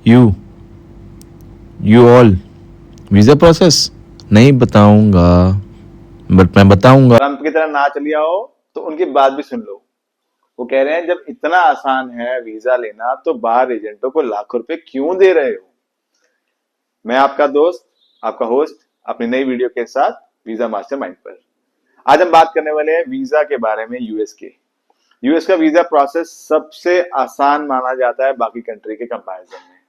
You you all visa process नहीं बताऊंगा, but मैं बताऊंगा। ट्रम्प की तरह ना चली आओ तो उनकी बात भी सुन लो। वो कह रहे हैं जब इतना आसान है वीजा लेना तो बाहर एजेंटों को लाखों रुपए क्यों दे रहे हो। मैं आपका दोस्त, आपका होस्ट, अपनी नई वीडियो के साथ वीजा मास्टरमाइंड पर। आज हम बात करने वाले हैं वीजा के बारे में, यूएस के। यूएस का वीजा प्रोसेस सबसे आसान माना जाता है बाकी कंट्री के कंपैरिजन में।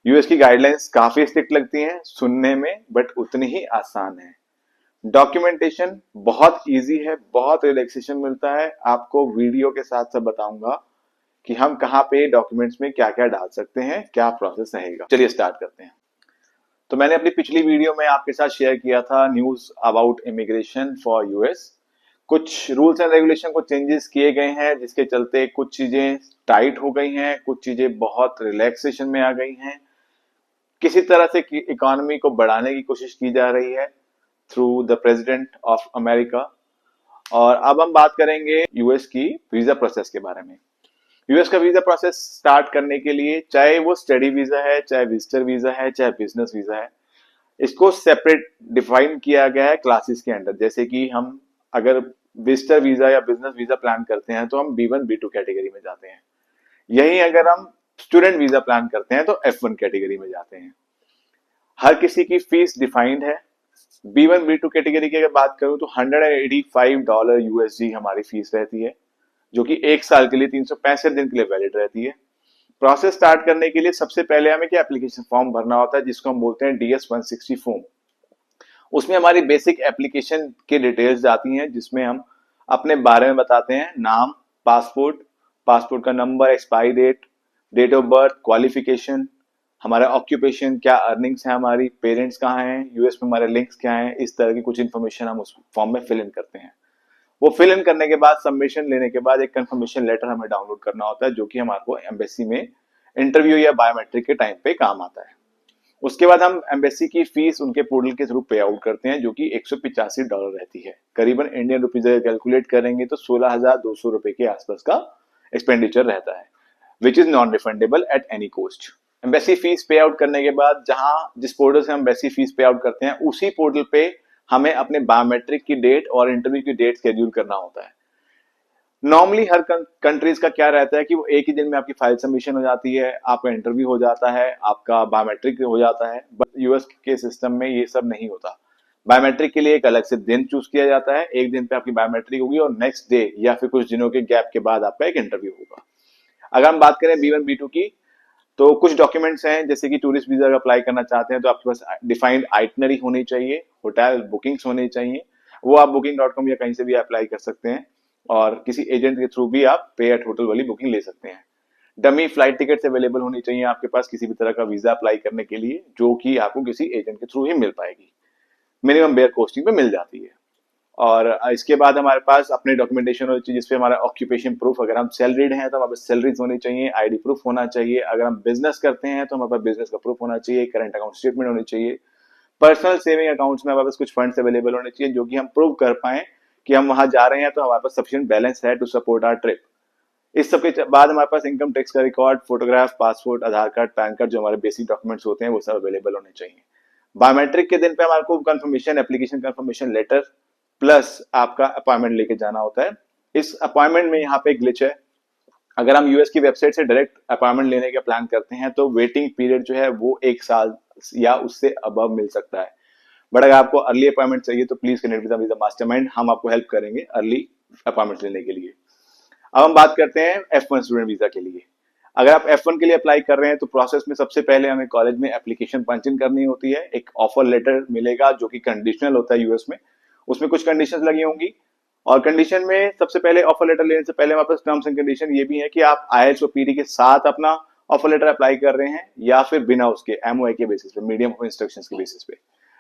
यूएस की गाइडलाइंस काफी स्ट्रिक्ट लगती हैं सुनने में, बट उतनी ही आसान है। डॉक्यूमेंटेशन बहुत इजी है, बहुत रिलैक्सेशन मिलता है। आपको वीडियो के साथ सब बताऊंगा कि हम कहाँ पे डॉक्यूमेंट्स में क्या क्या डाल सकते हैं, क्या प्रोसेस रहेगा। चलिए स्टार्ट करते हैं। तो मैंने अपनी पिछली वीडियो में आपके साथ शेयर किया था news about immigration for US. कुछ रूल्स एंड रेगुलेशन को चेंजेस किए गए हैं, जिसके चलते कुछ चीजें टाइट हो गई हैं, कुछ चीजें बहुत रिलैक्सेशन में आ गई हैं। किसी तरह से इकोनॉमी को बढ़ाने की कोशिश की जा रही है through the president of America. और अब हम बात करेंगे यूएस की वीजा प्रोसेस के बारे में। यूएस का वीजा प्रोसेस स्टार्ट करने के लिए, चाहे वो स्टडी वीजा है, चाहे विजिटर वीजा है, चाहे बिजनेस वीजा है, इसको सेपरेट डिफाइन किया गया है क्लासेस के अंडर। जैसे कि हम अगर विजिटर वीजा या बिजनेस वीजा प्लान करते हैं तो हम B1 B2 कैटेगरी में जाते हैं। यही अगर हम स्टूडेंट वीजा प्लान करते हैं तो F1 कैटेगरी में जाते हैं। हर किसी की फीस डिफाइंड है। B1 B2 कैटेगरी की अगर बात करूं तो $185 USD हमारी फीस रहती है, जो कि एक साल के लिए 365 दिन के लिए वैलिड रहती है। प्रोसेस स्टार्ट करने के लिए सबसे पहले हमें क्या एप्लीकेशन फॉर्म भरना होता है, जिसको हम बोलते हैं DS-160 फॉर्म। उसमें हमारी बेसिक एप्लीकेशन की डिटेल्स आती हैं, जिसमें हम अपने बारे में बताते हैं, नाम, पासपोर्ट, पासपोर्ट का number, expiry date, date of birth, qualification, हमारा ऑक्यूपेशन, क्या अर्निंग्स है, हमारी पेरेंट्स कहाँ हैं, यूएस में हमारे लिंक्स क्या हैं, इस तरह की कुछ इन्फॉर्मेशन हम उस फॉर्म में फिल इन करते हैं। वो फिल इन करने के बाद, सबमिशन लेने के बाद एक कंफर्मेशन लेटर हमें डाउनलोड करना होता है, जो कि हमारे को एम्बेसी में इंटरव्यू या बायोमेट्रिक के टाइम पे काम आता है। उसके बाद हम एम्बेसी की फीस उनके पोर्टल के थ्रू पे आउट करते हैं, जो कि $185 रहती है। करीबन इंडियन रुपीज अगर कैलकुलेट करेंगे तो 16,200 रुपए के आसपास का एक्सपेंडिचर रहता है, which is non refundable at any cost. Embassy fee pay out करने के बाद, जहां जिस पोर्टल से हम एम्बेसी फीस पे आउट करते हैं, उसी पोर्टल पे हमें अपने बायोमेट्रिक की डेट और इंटरव्यू की डेट शेड्यूल करना होता है। नॉर्मली हर कंट्रीज का क्या रहता है कि वो एक ही दिन में आपकी फाइल सबमिशन हो जाती है, आपका इंटरव्यू हो जाता है, आपका बायोमेट्रिक हो जाता है। बट यूएस के सिस्टम में ये सब नहीं होता। बायोमेट्रिक के लिए एक अलग से दिन चूज किया जाता है, एक दिन पे आपकी बायोमेट्रिक होगी और नेक्स्ट डे या फिर कुछ दिनों के गैप के बाद आपका एक इंटरव्यू होगा। अगर हम बात करें B1 B2 की, तो कुछ डॉक्यूमेंट्स हैं, जैसे कि टूरिस्ट वीजा अप्लाई करना चाहते हैं तो आपके पास डिफाइंड आइटनरी होनी चाहिए, होटल बुकिंग्स होनी चाहिए। वो आप booking.com या कहीं से भी अप्लाई कर सकते हैं, और किसी एजेंट के थ्रू भी आप पे एट होटल वाली बुकिंग ले सकते हैं। डमी फ्लाइट टिकट्स अवेलेबल होनी चाहिए आपके पास किसी भी तरह का वीजा अप्लाई करने के लिए, जो कि आपको किसी एजेंट के थ्रू ही मिल पाएगी, मिनिमम बेयर कॉस्टिंग पे मिल जाती है। और इसके बाद हमारे पास अपने डॉक्यूमेंटेशन होनी चाहिए, जिसपे हमारा ऑक्यूपेशन प्रूफ, अगर हम सैलरीड हैं तो हमारे पास सैलरीज होनी चाहिए, आईडी प्रूफ होना चाहिए। अगर हम बिजनेस करते हैं तो हमारे पास बिजनेस का प्रूफ होना चाहिए, करंट अकाउंट स्टेटमेंट होनी चाहिए। पर्सनल सेविंग अकाउंट्स में हमारे पास कुछ फंड्स अवेलेबल होने चाहिए, जो कि हम प्रूव कर पाए कि हम वहां जा रहे हैं तो हमारे पास सफिशिएंट बैलेंस है टू सपोर्ट आवर ट्रिप। इस सब के बाद हमारे पास इनकम टैक्स का रिकॉर्ड, फोटोग्राफ, पासपोर्ट, आधार कार्ड, पैन कार्ड, जो हमारे बेसिक डॉक्यूमेंट्स होते हैं वो सब अवेलेबल होने चाहिए। बायोमेट्रिक के दिन पे हमारे को confirmation application, confirmation letter plus आपका अपॉइंटमेंट लेके जाना होता है। इस अपॉइंटमेंट में यहाँ पे ग्लिच है। अगर हम यूएस की वेबसाइट से डायरेक्ट अपॉइंटमेंट लेने का प्लान करते हैं तो वेटिंग पीरियड जो है वो एक साल या उससे अबव मिल सकता है। बट अगर आपको अर्ली अपॉइंटमेंट चाहिए तो please connect with the mastermind, हम आपको हेल्प करेंगे अर्ली अपॉइंटमेंट लेने के लिए। अब हम बात करते हैं F1 स्टूडेंट वीजा के लिए। अगर आप F1 के लिए अप्लाई कर रहे हैं तो प्रोसेस में सबसे पहले हमें कॉलेज में एप्लीकेशन पंच इन करनी होती है। एक ऑफर लेटर मिलेगा जो कि कंडीशनल होता है यूएस में, उसमें कुछ कंडीशंस लगी होंगी। और कंडीशन में सबसे पहले ऑफर लेटर लेने से पहले हमारे पास टर्म्स एंड कंडीशन ये भी है कि आप IELTS और PD के साथ अपना ऑफर लेटर अप्लाई कर रहे हैं या फिर बिना उसके MOI के बेसिस पे, मीडियम ऑफ इंस्ट्रक्शंस के बेसिस पे।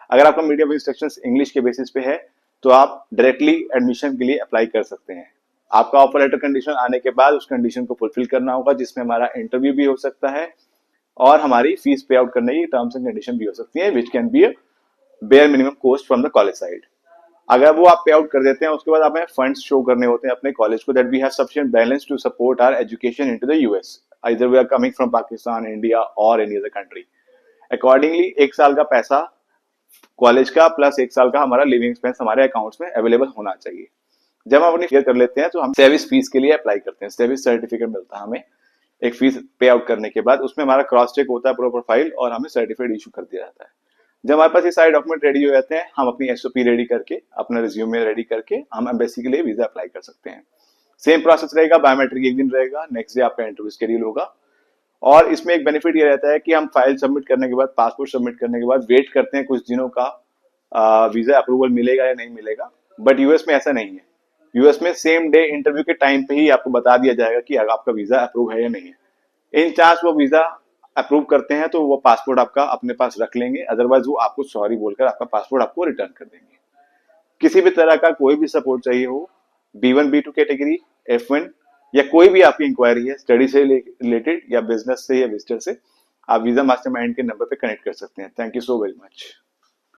अगर आपका मीडियम ऑफ इंस्ट्रक्शंस इंग्लिश के बेसिस पे है तो आप डायरेक्टली एडमिशन के लिए अप्लाई कर सकते हैं। आपका ऑफर लेटर कंडीशन आने के बाद उस कंडीशन को फुलफिल करना होगा, जिसमें हमारा इंटरव्यू भी हो सकता है और हमारी फीस पे आउट करने की टर्म्स एंड कंडीशन भी हो सकती है, which can be a bare minimum cost from the college side. अगर वो आप पे आउट कर देते हैं, उसके बाद हमें फंड्स शो करने होते हैं अपने कॉलेज को, that we have sufficient balance to support our education into the US. either we are coming from Pakistan, India or any other country. Accordingly 1 साल का पैसा कॉलेज का प्लस 1 साल का हमारा लिविंग एक्सपेंस हमारे अकाउंट्स में अवेलेबल होना चाहिए। जब हम अपनी क्लियर कर लेते हैं तो हम सर्विस फीस के लिए अप्लाई करते हैं, सर्विस सर्टिफिकेट मिलता है हमें एक फीस पे आउट करने के बाद, उसमें हमारा क्रॉस चेक होता है पूरा प्रोफाइल और हमें सर्टिफिकेट इशू कर दिया जाता है। जब हमारे पास ये सारे डॉक्यूमेंट रेडी हो जाते हैं, हम अपनी एसओपी रेडी करके, अपना रिज्यूमे रेडी करके हम एम्बेसी के लिए वीजा अप्लाई कर सकते हैं। सेम प्रोसेस रहेगा, बायोमेट्रिक एक दिन रहेगा, नेक्स्ट डे आपका इंटरव्यू शेड्यूल होगा। और इसमें एक बेनिफिट ये रहता है कि हम फाइल सबमिट करने के बाद, पासपोर्ट सबमिट करने के बाद वेट करते हैं कुछ दिनों का वीजा अप्रूवल मिलेगा या नहीं मिलेगा। बट यूएस में ऐसा नहीं है, यूएस में सेम डे इंटरव्यू के टाइम पे ही आपको बता दिया जाएगा कि आपका वीजा अप्रूव है या नहीं है। इन चांस वो वीजा अप्रूव करते हैं तो वो पासपोर्ट आपका अपने पास रख लेंगे, अदरवाइज वो आपको सॉरी बोलकर आपका पासपोर्ट आपको रिटर्न कर देंगे। किसी भी तरह का कोई भी सपोर्ट चाहिए हो, B1 B2 कैटेगरी, F1 या कोई भी आपकी इंक्वायरी है स्टडी से रिलेटेड या बिजनेस से या विजिटर से, आप वीजा मास्टरमाइंड के नंबर पे कनेक्ट कर सकते हैं। Thank you so very much.